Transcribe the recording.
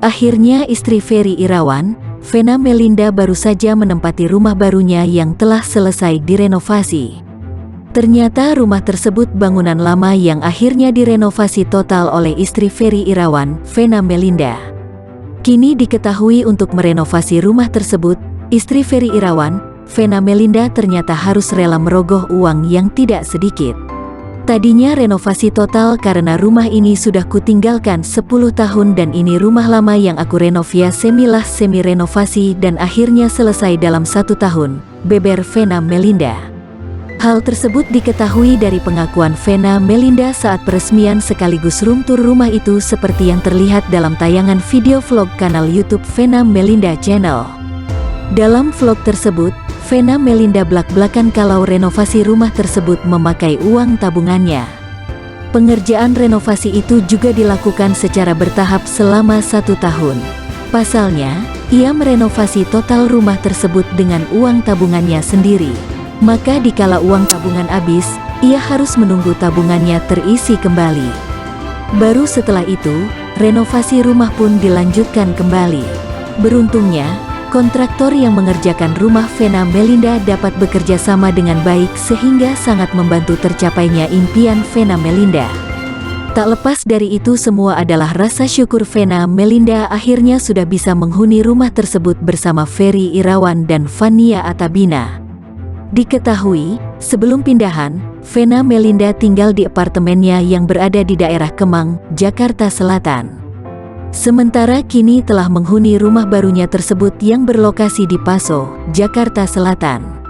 Akhirnya istri Ferry Irawan, Venna Melinda baru saja menempati rumah barunya yang telah selesai direnovasi. Ternyata rumah tersebut bangunan lama yang akhirnya direnovasi total oleh istri Ferry Irawan, Venna Melinda. Kini diketahui untuk merenovasi rumah tersebut, istri Ferry Irawan, Venna Melinda ternyata harus rela merogoh uang yang tidak sedikit. Tadinya renovasi total karena rumah ini sudah kutinggalkan 10 tahun dan ini rumah lama yang aku renov ya semi renovasi dan akhirnya selesai dalam 1 tahun, beber Venna Melinda. Hal tersebut diketahui dari pengakuan Venna Melinda saat peresmian sekaligus room tour rumah itu seperti yang terlihat dalam tayangan video vlog kanal YouTube Venna Melinda Channel. Dalam vlog tersebut, Venna Melinda blak-blakan kalau renovasi rumah tersebut memakai uang tabungannya. Pengerjaan renovasi itu juga dilakukan secara bertahap selama 1 tahun. Pasalnya, ia merenovasi total rumah tersebut dengan uang tabungannya sendiri. Maka dikala uang tabungan habis, ia harus menunggu tabungannya terisi kembali. Baru setelah itu, renovasi rumah pun dilanjutkan kembali. Beruntungnya, kontraktor yang mengerjakan rumah Venna Melinda dapat bekerja sama dengan baik sehingga sangat membantu tercapainya impian Venna Melinda. Tak lepas dari itu semua adalah rasa syukur Venna Melinda akhirnya sudah bisa menghuni rumah tersebut bersama Ferry Irawan dan Tadinya. Diketahui, sebelum pindahan, Venna Melinda tinggal di apartemennya yang berada di daerah Kemang, Jakarta Selatan. Sementara kini telah menghuni rumah barunya tersebut yang berlokasi di Paso, Jakarta Selatan.